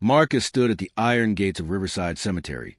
Marcus stood at the iron gates of Riverside Cemetery,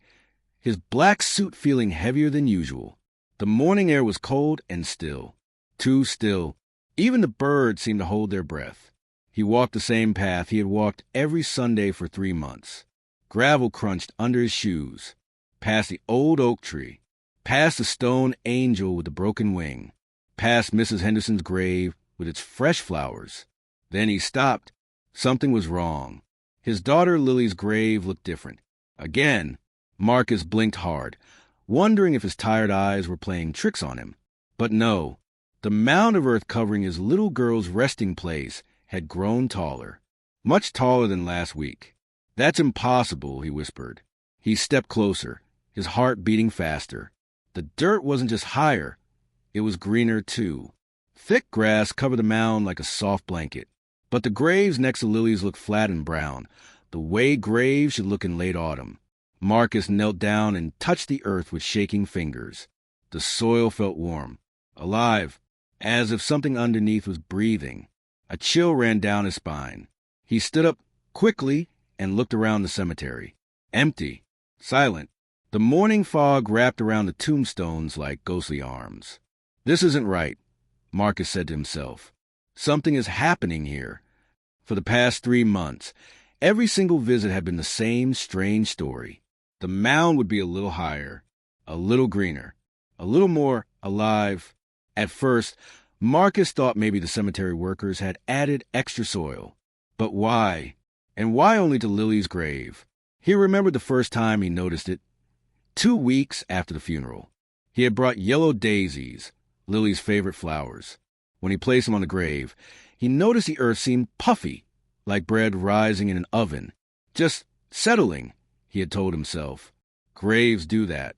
his black suit feeling heavier than usual. The morning air was cold and still. Too still. Even the birds seemed to hold their breath. He walked the same path he had walked every Sunday for 3 months. Gravel crunched under his shoes. Past the old oak tree. Past the stone angel with the broken wing. Past Mrs. Henderson's grave with its fresh flowers. Then he stopped. Something was wrong. His daughter Lily's grave looked different. Again, Marcus blinked hard, wondering if his tired eyes were playing tricks on him. But no, the mound of earth covering his little girl's resting place had grown taller, much taller than last week. "That's impossible," he whispered. He stepped closer, his heart beating faster. The dirt wasn't just higher, it was greener too. Thick grass covered the mound like a soft blanket. But the graves next to Lily's looked flat and brown, the way graves should look in late autumn. Marcus knelt down and touched the earth with shaking fingers. The soil felt warm, alive, as if something underneath was breathing. A chill ran down his spine. He stood up quickly and looked around the cemetery. Empty, silent. The morning fog wrapped around the tombstones like ghostly arms. "This isn't right," Marcus said to himself. "Something is happening here." For the past 3 months, every single visit had been the same strange story. The mound would be a little higher, a little greener, a little more alive. At first, Marcus thought maybe the cemetery workers had added extra soil. But why? And why only to Lily's grave? He remembered the first time he noticed it. 2 weeks after the funeral. He had brought yellow daisies, Lily's favorite flowers. When he placed them on the grave, he noticed the earth seemed puffy, like bread rising in an oven. Just settling, he had told himself. Graves do that.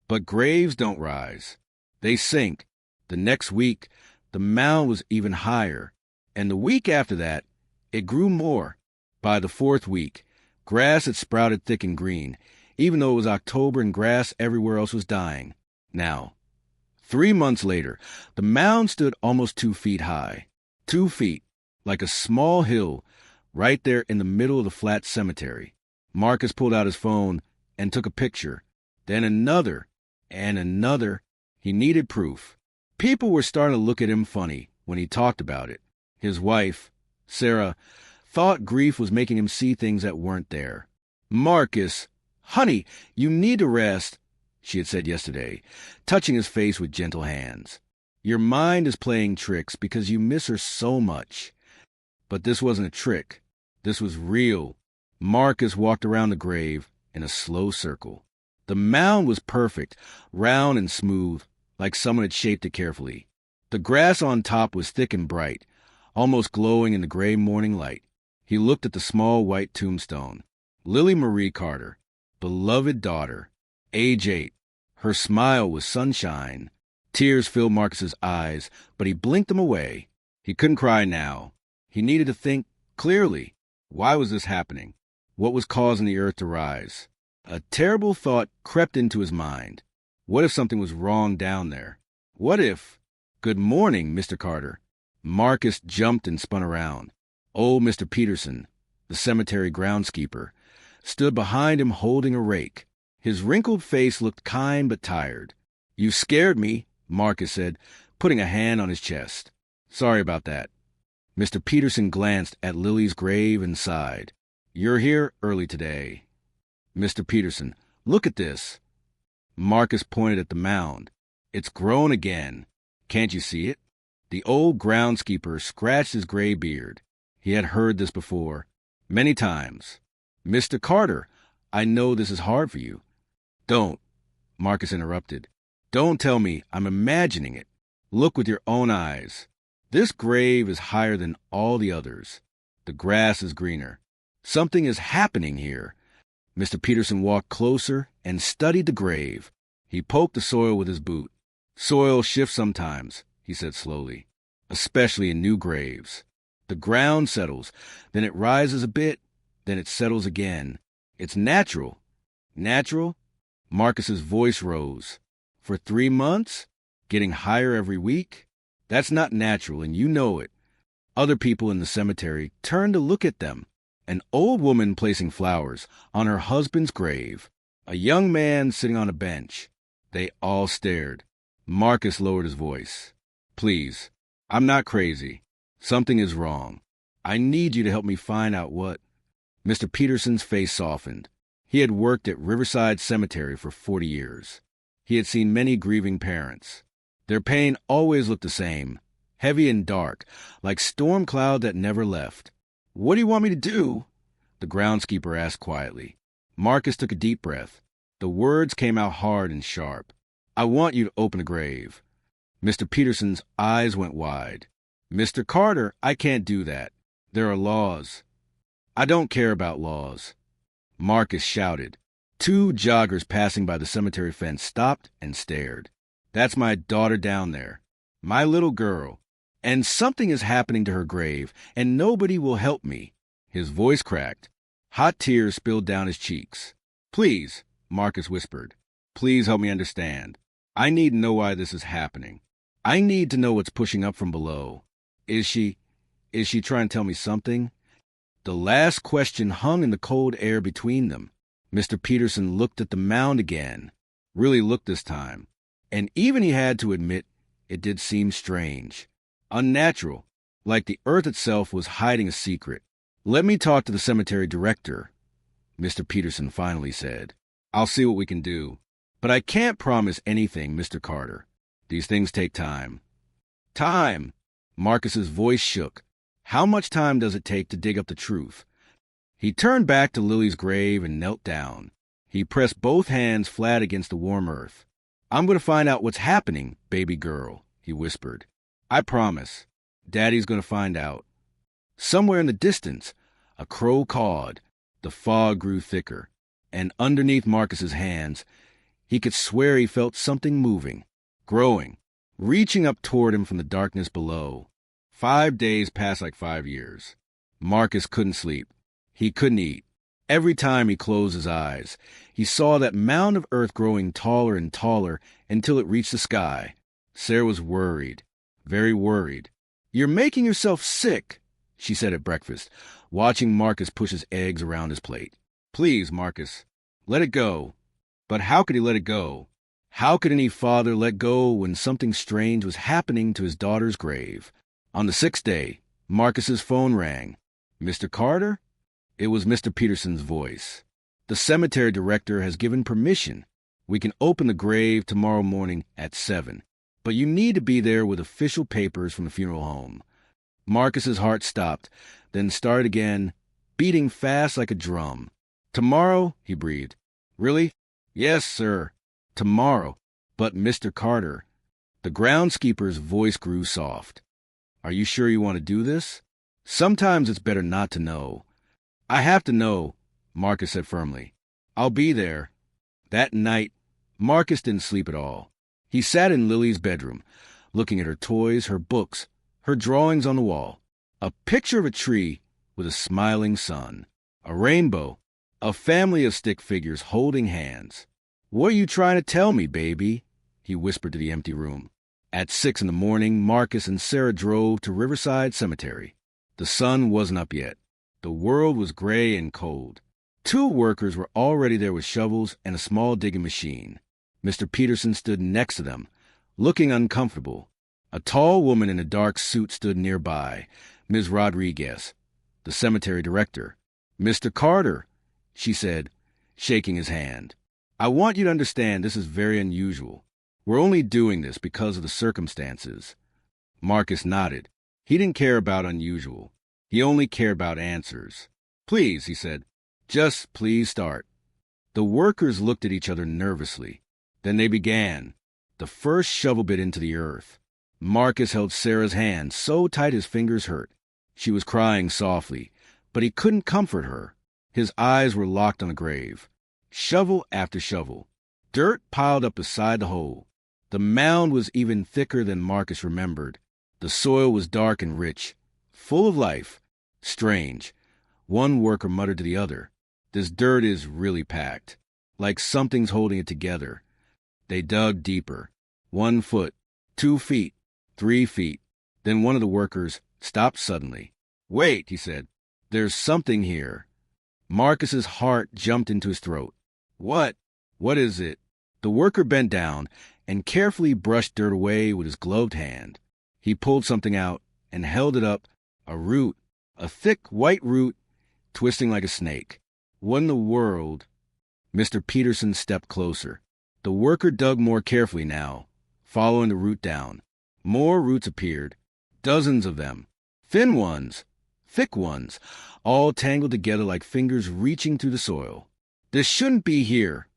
But graves don't rise. They sink. The next week, the mound was even higher. And the week after that, it grew more. By the 4th week, grass had sprouted thick and green, even though it was October and grass everywhere else was dying. Now, 3 months later, the mound stood almost 2 feet high. 2 feet, like a small hill, right there in the middle of the flat cemetery. Marcus pulled out his phone and took a picture. Then another, and another. He needed proof. People were starting to look at him funny when he talked about it. His wife, Sarah, thought grief was making him see things that weren't there. "Marcus, honey, you need to rest," she had said yesterday, touching his face with gentle hands. "Your mind is playing tricks because you miss her so much." But this wasn't a trick. This was real. Marcus walked around the grave in a slow circle. The mound was perfect, round and smooth, like someone had shaped it carefully. The grass on top was thick and bright, almost glowing in the gray morning light. He looked at the small white tombstone. Lily Marie Carter, beloved daughter, age 8. Her smile was sunshine. Tears filled Marcus's eyes, but he blinked them away. He couldn't cry now. He needed to think clearly. Why was this happening? What was causing the earth to rise? A terrible thought crept into his mind. What if something was wrong down there? What if... "Good morning, Mr. Carter." Marcus jumped and spun around. Old Mr. Peterson, the cemetery groundskeeper, stood behind him holding a rake. His wrinkled face looked kind but tired. "You scared me," Marcus said, putting a hand on his chest. "Sorry about that." Mr. Peterson glanced at Lily's grave and sighed. "You're here early today." "Mr. Peterson, look at this." Marcus pointed at the mound. "It's grown again. Can't you see it?" The old groundskeeper scratched his gray beard. He had heard this before, many times. "Mr. Carter, I know this is hard for you." "Don't," Marcus interrupted. "Don't tell me I'm imagining it. Look with your own eyes. This grave is higher than all the others. The grass is greener. Something is happening here." Mr. Peterson walked closer and studied the grave. He poked the soil with his boot. "Soil shifts sometimes," he said slowly, "especially in new graves. The ground settles, then it rises a bit, then it settles again. It's natural." "Natural?" Marcus's voice rose. "For 3 months? Getting higher every week? That's not natural, and you know it." Other people in the cemetery turned to look at them, An old woman placing flowers on her husband's grave. A young man sitting on a bench. They all stared. Marcus lowered his voice. Please, I'm not crazy. Something is wrong. I need you to help me find out what... Mr. Peterson's face softened. He had worked at Riverside Cemetery for 40 years. He had seen many grieving parents. Their pain always looked the same, heavy and dark, like storm cloud that never left. What do you want me to do? The groundskeeper asked quietly. Marcus took a deep breath. The words came out hard and sharp. I want you to open a grave. Mr. Peterson's eyes went wide. Mr. Carter, I can't do that. There are laws. I don't care about laws. Marcus shouted. 2 joggers passing by the cemetery fence stopped and stared. That's my daughter down there. My little girl. And something is happening to her grave, and nobody will help me. His voice cracked. Hot tears spilled down his cheeks. Please, Marcus whispered. Please help me understand. I need to know why this is happening. I need to know what's pushing up from below. Is she trying to tell me something? The last question hung in the cold air between them. Mr. Peterson looked at the mound again. Really looked this time. And even he had to admit, it did seem strange. Unnatural. Like the earth itself was hiding a secret. Let me talk to the cemetery director, Mr. Peterson finally said. I'll see what we can do. But I can't promise anything, Mr. Carter. These things take time. Time! Marcus's voice shook. How much time does it take to dig up the truth? He turned back to Lily's grave and knelt down. He pressed both hands flat against the warm earth. I'm going to find out what's happening, baby girl, he whispered. I promise. Daddy's going to find out. Somewhere in the distance, a crow cawed. The fog grew thicker, and underneath Marcus's hands, he could swear he felt something moving, growing, reaching up toward him from the darkness below. 5 days passed like 5 years. Marcus couldn't sleep. He couldn't eat. Every time he closed his eyes, he saw that mound of earth growing taller and taller until it reached the sky. Sarah was worried, very worried. You're making yourself sick, she said at breakfast, watching Marcus push his eggs around his plate. Please, Marcus, let it go. But how could he let it go? How could any father let go when something strange was happening to his daughter's grave? On the 6th day, Marcus's phone rang. Mr. Carter? It was Mr. Peterson's voice. The cemetery director has given permission. We can open the grave tomorrow morning at 7. But you need to be there with official papers from the funeral home. Marcus's heart stopped, then started again, beating fast like a drum. Tomorrow, he breathed. Really? Yes, sir. Tomorrow. But Mr. Carter. The groundskeeper's voice grew soft. Are you sure you want to do this? Sometimes it's better not to know. I have to know, Marcus said firmly. I'll be there. That night, Marcus didn't sleep at all. He sat in Lily's bedroom, looking at her toys, her books, her drawings on the wall. A picture of a tree with a smiling sun, a rainbow, a family of stick figures holding hands. What are you trying to tell me, baby? He whispered to the empty room. At 6 in the morning, Marcus and Sarah drove to Riverside Cemetery. The sun wasn't up yet. The world was gray and cold. 2 workers were already there with shovels and a small digging machine. Mr. Peterson stood next to them, looking uncomfortable. A tall woman in a dark suit stood nearby, Ms. Rodriguez, the cemetery director. Mr. Carter, she said, shaking his hand. I want you to understand this is very unusual. We're only doing this because of the circumstances. Marcus nodded. He didn't care about unusual. He only cared about answers. Please, he said. Just please start. The workers looked at each other nervously. Then they began. The first shovel bit into the earth. Marcus held Sarah's hand so tight his fingers hurt. She was crying softly, but he couldn't comfort her. His eyes were locked on the grave. Shovel after shovel. Dirt piled up beside the hole. The mound was even thicker than Marcus remembered. The soil was dark and rich, full of life. Strange. One worker muttered to the other, "This dirt is really packed, like something's holding it together." They dug deeper. 1 foot, 2 feet, 3 feet. Then one of the workers stopped suddenly. "Wait," he said. There's something here. Marcus's heart jumped into his throat. What? What is it? The worker bent down and carefully brushed dirt away with his gloved hand. He pulled something out and held it up, a root, a thick white root, twisting like a snake. What in the world? Mr. Peterson stepped closer. The worker dug more carefully now, following the root down. More roots appeared, dozens of them, thin ones, thick ones, all tangled together like fingers reaching through the soil. This shouldn't be here,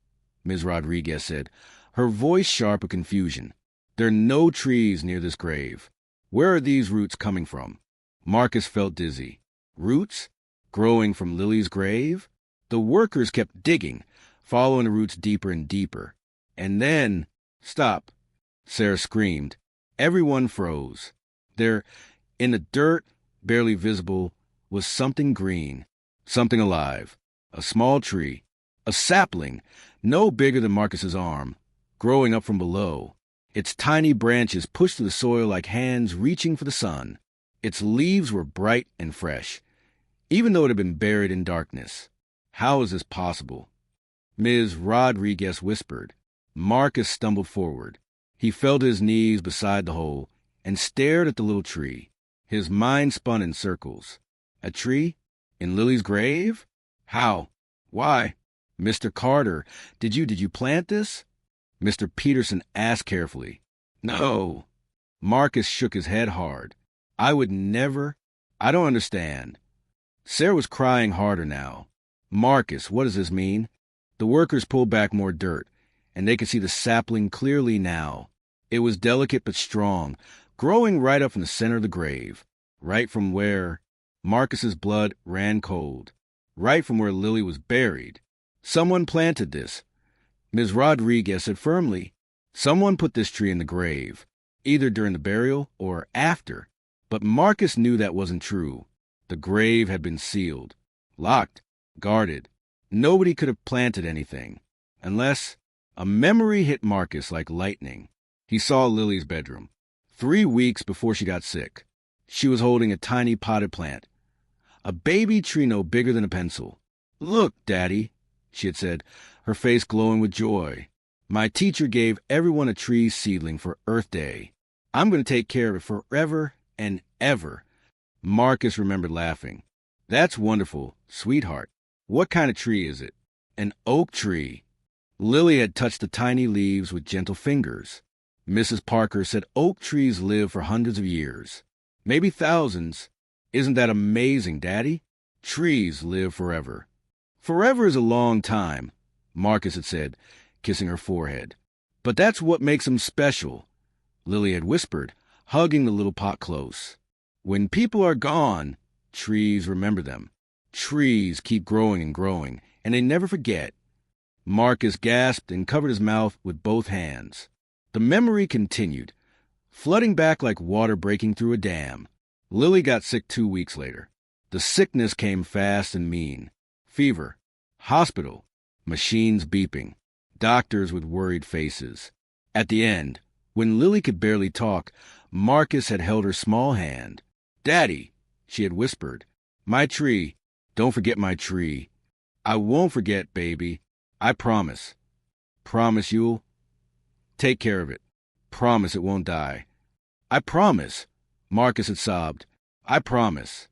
Ms. Rodriguez said, her voice sharp with confusion. There are no trees near this grave. Where are these roots coming from? Marcus felt dizzy. Roots? Growing from Lily's grave? The workers kept digging, following the roots deeper and deeper. And then, stop, Sarah screamed. Everyone froze. There, in the dirt, barely visible, was something green, something alive. A small tree, a sapling, no bigger than Marcus's arm, growing up from below. Its tiny branches pushed through the soil like hands reaching for the sun. Its leaves were bright and fresh, even though it had been buried in darkness. How is this possible? Ms. Rodriguez whispered. Marcus stumbled forward. He fell to his knees beside the hole and stared at the little tree. His mind spun in circles. A tree? In Lily's grave? How? Why? Mr. Carter, did you plant this? Mr. Peterson asked carefully. No. Marcus shook his head hard. I would never. I don't understand. Sarah was crying harder now. Marcus, what does this mean? The workers pulled back more dirt, and they could see the sapling clearly now. It was delicate but strong, growing right up from the center of the grave, right from where Marcus's blood ran cold, right from where Lily was buried. Someone planted this. Ms. Rodriguez said firmly, someone put this tree in the grave, either during the burial or after. But Marcus knew that wasn't true. The grave had been sealed, locked, guarded. Nobody could have planted anything, unless a memory hit Marcus like lightning. He saw Lily's bedroom. 3 weeks before she got sick, she was holding a tiny potted plant, a baby tree no bigger than a pencil. Look, Daddy, she had said, her face glowing with joy. My teacher gave everyone a tree seedling for Earth Day. I'm going to take care of it forever and ever. Marcus remembered laughing. That's wonderful, sweetheart. What kind of tree is it? An oak tree. Lily had touched the tiny leaves with gentle fingers. Mrs. Parker said oak trees live for hundreds of years, maybe thousands. Isn't that amazing, Daddy? Trees live forever. Forever is a long time, Marcus had said, kissing her forehead. But that's what makes them special, Lily had whispered, hugging the little pot close. When people are gone, trees remember them. Trees keep growing and growing, and they never forget. Marcus gasped and covered his mouth with both hands. The memory continued, flooding back like water breaking through a dam. Lily got sick 2 weeks later. The sickness came fast and mean. Fever, hospital, machines beeping, doctors with worried faces. At the end, when Lily could barely talk, Marcus had held her small hand. Daddy, she had whispered, my tree, don't forget my tree. I won't forget, baby. I promise. Promise you'll take care of it. Promise it won't die. I promise, Marcus had sobbed. I promise.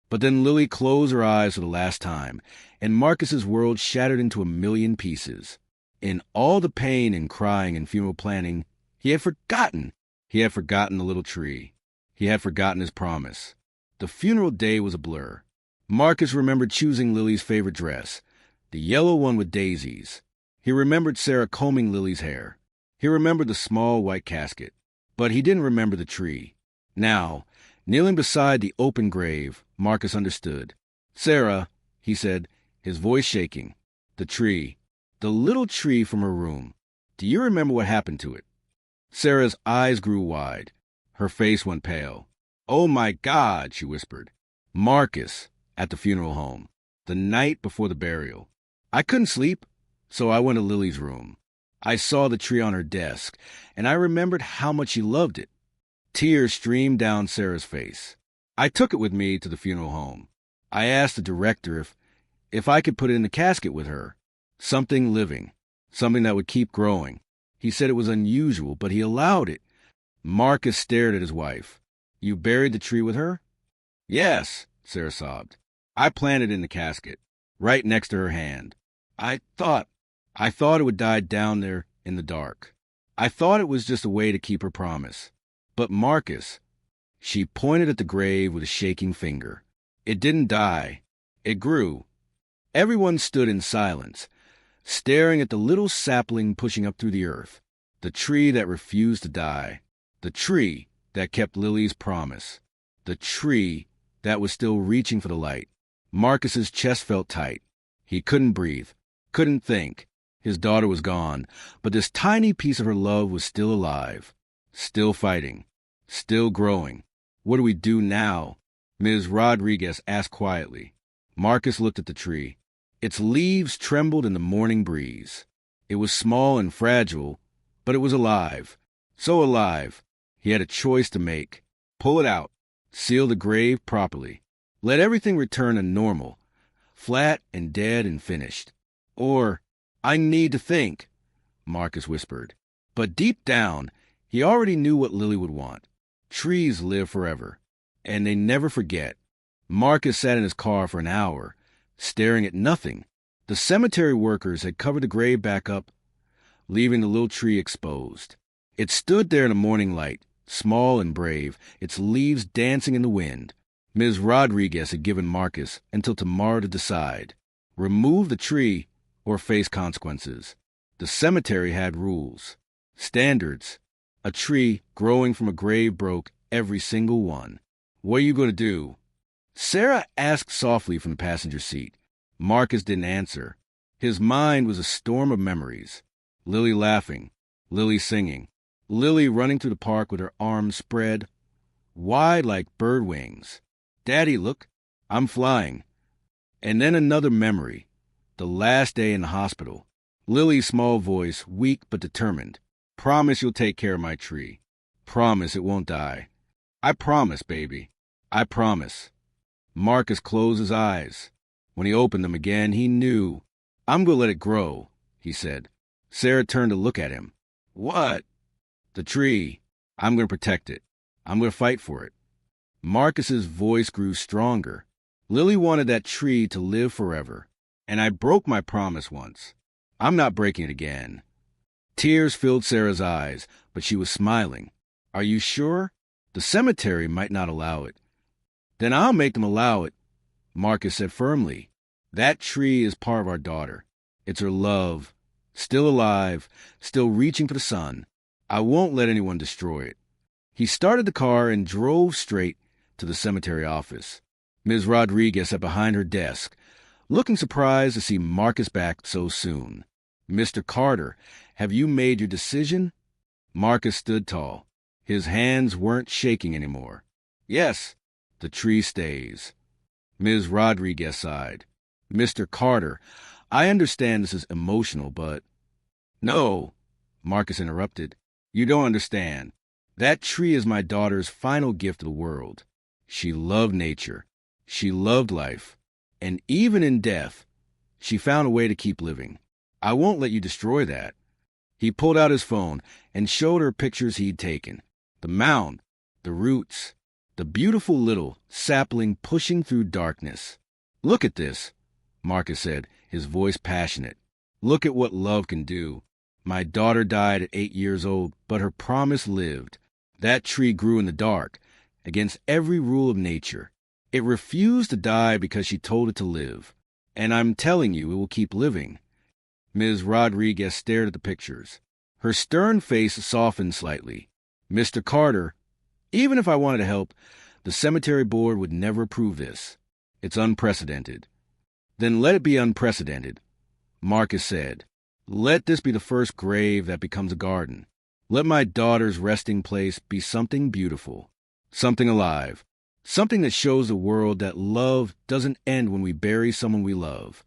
But then Lily closed her eyes for the last time, and Marcus's world shattered into a million pieces. In all the pain and crying and funeral planning, he had forgotten. He had forgotten the little tree. He had forgotten his promise. The funeral day was a blur. Marcus remembered choosing Lily's favorite dress, the yellow one with daisies. He remembered Sarah combing Lily's hair. He remembered the small white casket. But he didn't remember the tree. Now, kneeling beside the open grave, Marcus understood. Sarah, he said, his voice shaking. The tree. The little tree from her room. Do you remember what happened to it? Sarah's eyes grew wide. Her face went pale. Oh, my God, she whispered. Marcus, at the funeral home, the night before the burial. I couldn't sleep, so I went to Lily's room. I saw the tree on her desk, and I remembered how much she loved it. Tears streamed down Sarah's face. I took it with me to the funeral home. I asked the director if I could put it in the casket with her. Something living. Something that would keep growing. He said it was unusual, but he allowed it. Marcus stared at his wife. You buried the tree with her? Yes, Sarah sobbed. I planted it in the casket, right next to her hand. I thought it would die down there in the dark. I thought it was just a way to keep her promise. But Marcus, she pointed at the grave with a shaking finger. It didn't die. It grew. Everyone stood in silence, staring at the little sapling pushing up through the earth, the tree that refused to die, the tree that kept Lily's promise, the tree that was still reaching for the light. Marcus's chest felt tight. He couldn't breathe, couldn't think. His daughter was gone, but this tiny piece of her love was still alive, still fighting, still growing. What do we do now? Ms. Rodriguez asked quietly. Marcus looked at the tree. Its leaves trembled in the morning breeze. It was small and fragile, but it was alive. So alive, he had a choice to make. Pull it out, seal the grave properly, let everything return to normal, flat and dead and finished. Or, I need to think, Marcus whispered. But deep down, he already knew what Lily would want. Trees live forever, and they never forget. Marcus sat in his car for an hour, staring at nothing. The cemetery workers had covered the grave back up, leaving the little tree exposed. It stood there in the morning light, small and brave, its leaves dancing in the wind. Ms. Rodriguez had given Marcus until tomorrow to decide. Remove the tree or face consequences. The cemetery had rules, standards. A tree growing from a grave broke every single one. What are you going to do? Sarah asked softly from the passenger seat. Marcus didn't answer. His mind was a storm of memories. Lily laughing, Lily singing, Lily running through the park with her arms spread, wide like bird wings. Daddy, look, I'm flying. And then another memory, the last day in the hospital. Lily's small voice, weak but determined. Promise you'll take care of my tree. Promise it won't die. I promise, baby. I promise. Marcus closed his eyes. When he opened them again, he knew. I'm going to let it grow, he said. Sarah turned to look at him. What? The tree. I'm going to protect it. I'm going to fight for it. Marcus's voice grew stronger. Lily wanted that tree to live forever, and I broke my promise once. I'm not breaking it again. Tears filled Sarah's eyes, but she was smiling. Are you sure? The cemetery might not allow it. Then I'll make them allow it, Marcus said firmly. That tree is part of our daughter. It's her love, still alive, still reaching for the sun. I won't let anyone destroy it. He started the car and drove straight to the cemetery office. Ms. Rodriguez sat behind her desk, looking surprised to see Marcus back so soon. Mr. Carter, have you made your decision? Marcus stood tall. His hands weren't shaking anymore. Yes, the tree stays. Ms. Rodriguez sighed. Mr. Carter, I understand this is emotional, but... No, Marcus interrupted. You don't understand. That tree is my daughter's final gift to the world. She loved nature. She loved life. And even in death, she found a way to keep living. I won't let you destroy that. He pulled out his phone and showed her pictures he'd taken. The mound, the roots, the beautiful little sapling pushing through darkness. Look at this, Marcus said, his voice passionate. Look at what love can do. My daughter died at 8 years old, but her promise lived. That tree grew in the dark, against every rule of nature. It refused to die because she told it to live. And I'm telling you, it will keep living. Ms. Rodriguez stared at the pictures. Her stern face softened slightly. Mr. Carter, even if I wanted to help, the cemetery board would never approve this. It's unprecedented. Then let it be unprecedented, Marcus said. Let this be the first grave that becomes a garden. Let my daughter's resting place be something beautiful, something alive, something that shows the world that love doesn't end when we bury someone we love.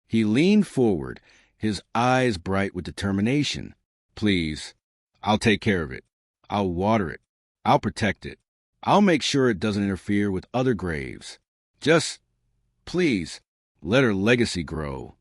He leaned forward, his eyes bright with determination. Please, I'll take care of it. I'll water it. I'll protect it. I'll make sure it doesn't interfere with other graves. Just Please, let her legacy grow.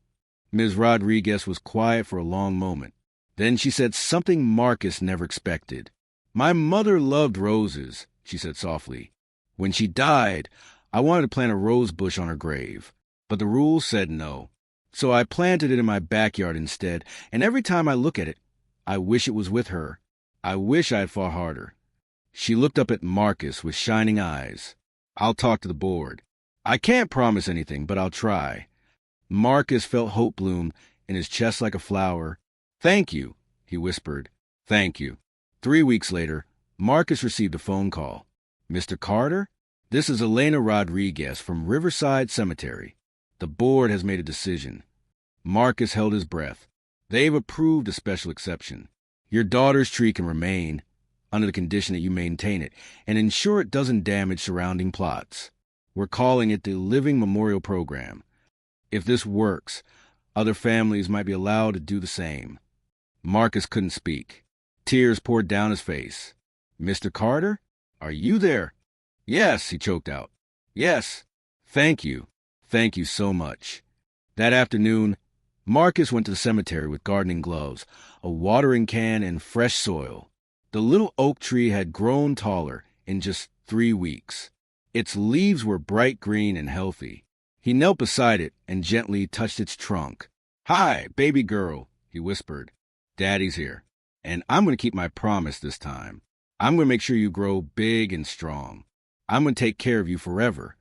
Ms. Rodriguez was quiet for a long moment. Then she said something Marcus never expected. My mother loved roses, she said softly. When she died, I wanted to plant a rose bush on her grave, but the rules said no. So I planted it in my backyard instead, and every time I look at it, I wish it was with her. I wish I had fought harder. She looked up at Marcus with shining eyes. I'll talk to the board. I can't promise anything, but I'll try. Marcus felt hope bloom in his chest like a flower. Thank you, he whispered. Thank you. 3 weeks later, Marcus received a phone call. Mr. Carter? This is Elena Rodriguez from Riverside Cemetery. The board has made a decision. Marcus held his breath. They've approved a special exception. Your daughter's tree can remain, under the condition that you maintain it, and ensure it doesn't damage surrounding plots. We're calling it the Living Memorial Program. If this works, other families might be allowed to do the same. Marcus couldn't speak. Tears poured down his face. Mr. Carter? Are you there? Yes, he choked out. Yes. Thank you. Thank you so much. That afternoon, Marcus went to the cemetery with gardening gloves, a watering can, and fresh soil. The little oak tree had grown taller in just 3 weeks. Its leaves were bright green and healthy. He knelt beside it and gently touched its trunk. Hi, baby girl, he whispered. Daddy's here, and I'm going to keep my promise this time. I'm going to make sure you grow big and strong. I'm going to take care of you forever.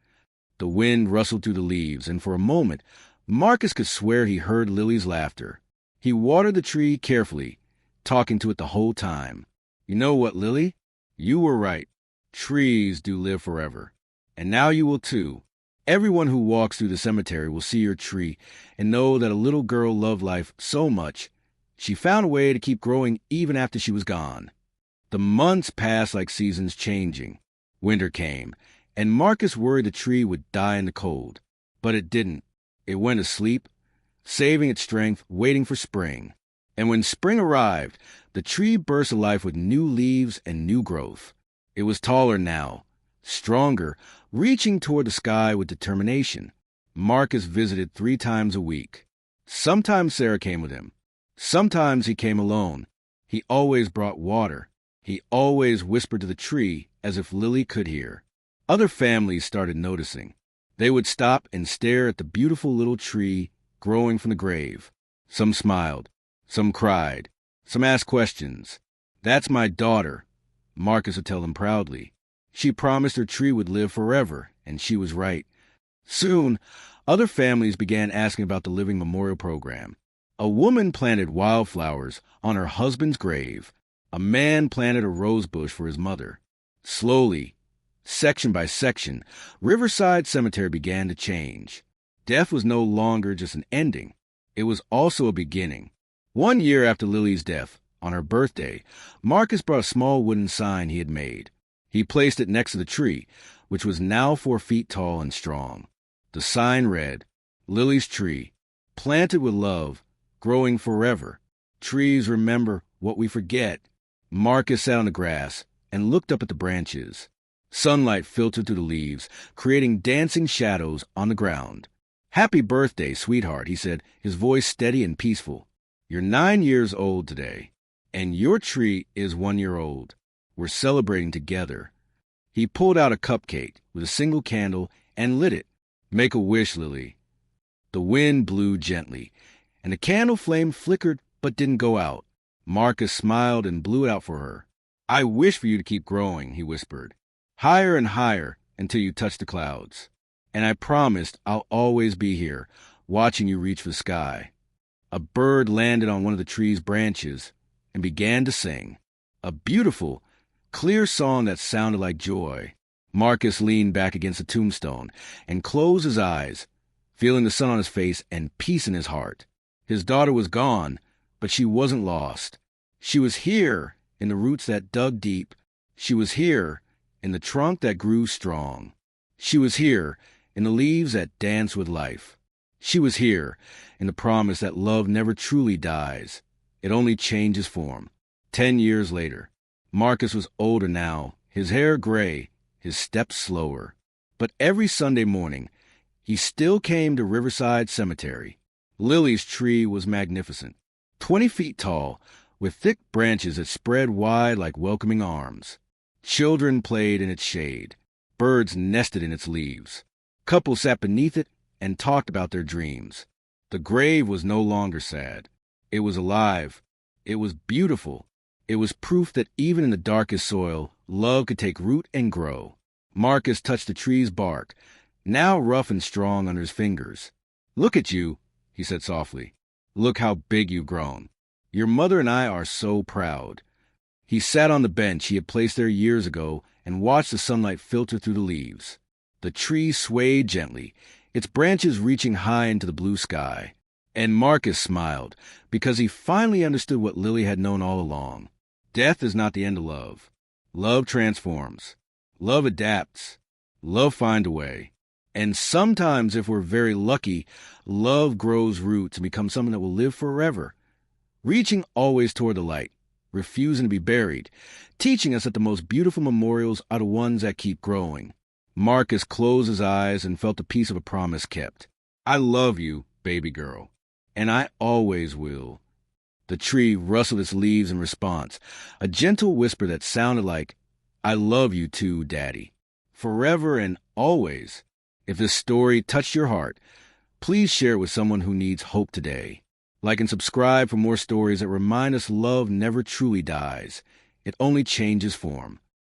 The wind rustled through the leaves, and for a moment, Marcus could swear he heard Lily's laughter. He watered the tree carefully, talking to it the whole time. You know what, Lily? You were right. Trees do live forever. And now you will too. Everyone who walks through the cemetery will see your tree and know that a little girl loved life so much, she found a way to keep growing even after she was gone. The months passed like seasons changing. Winter came, and Marcus worried the tree would die in the cold. But it didn't. It went to sleep, saving its strength, waiting for spring. And when spring arrived, the tree burst to life with new leaves and new growth. It was taller now, stronger, reaching toward the sky with determination. Marcus visited 3 times a week. Sometimes Sarah came with him. Sometimes he came alone. He always brought water. He always whispered to the tree as if Lily could hear. Other families started noticing. They would stop and stare at the beautiful little tree growing from the grave. Some smiled. Some cried. Some asked questions. That's my daughter, Marcus would tell them proudly. She promised her tree would live forever, and she was right. Soon, other families began asking about the Living Memorial Program. A woman planted wildflowers on her husband's grave. A man planted a rose bush for his mother. Slowly, section by section, Riverside Cemetery began to change. Death was no longer just an ending. It was also a beginning. 1 year after Lily's death, on her birthday, Marcus brought a small wooden sign he had made. He placed it next to the tree, which was now 4 feet tall and strong. The sign read, Lily's tree, planted with love, growing forever. Trees remember what we forget. Marcus sat on the grass and looked up at the branches. Sunlight filtered through the leaves, creating dancing shadows on the ground. Happy birthday, sweetheart, he said, his voice steady and peaceful. You're 9 years old today, and your tree is 1 year old. We're celebrating together. He pulled out a cupcake with a single candle and lit it. Make a wish, Lily. The wind blew gently, and the candle flame flickered but didn't go out. Marcus smiled and blew it out for her. I wish for you to keep growing, he whispered. Higher and higher until you touch the clouds. And I promised I'll always be here, watching you reach for the sky. A bird landed on one of the tree's branches and began to sing. A beautiful, clear song that sounded like joy. Marcus leaned back against a tombstone and closed his eyes, feeling the sun on his face and peace in his heart. His daughter was gone, but she wasn't lost. She was here in the roots that dug deep. She was here in the trunk that grew strong. She was here in the leaves that danced with life. She was here in the promise that love never truly dies. It only changes form. 10 years later, Marcus was older now, his hair gray, his steps slower. But every Sunday morning, he still came to Riverside Cemetery. Lily's tree was magnificent, 20 feet tall, with thick branches that spread wide like welcoming arms. Children played in its shade. Birds nested in its leaves. Couples sat beneath it and talked about their dreams. The grave was no longer sad. It was alive. It was beautiful. It was proof that even in the darkest soil, love could take root and grow. Marcus touched the tree's bark, now rough and strong under his fingers. "Look at you," he said softly. "Look how big you've grown. Your mother and I are so proud." He sat on the bench he had placed there years ago and watched the sunlight filter through the leaves. The tree swayed gently, its branches reaching high into the blue sky. And Marcus smiled, because he finally understood what Lily had known all along. Death is not the end of love. Love transforms. Love adapts. Love finds a way. And sometimes, if we're very lucky, love grows roots and becomes something that will live forever, reaching always toward the light, refusing to be buried, teaching us that the most beautiful memorials are the ones that keep growing. Marcus closed his eyes and felt the peace of a promise kept. "I love you, baby girl, and I always will." The tree rustled its leaves in response, a gentle whisper that sounded like, "I love you too, Daddy, forever and always." If this story touched your heart, please share it with someone who needs hope today. Like and subscribe for more stories that remind us love never truly dies. It only changes form.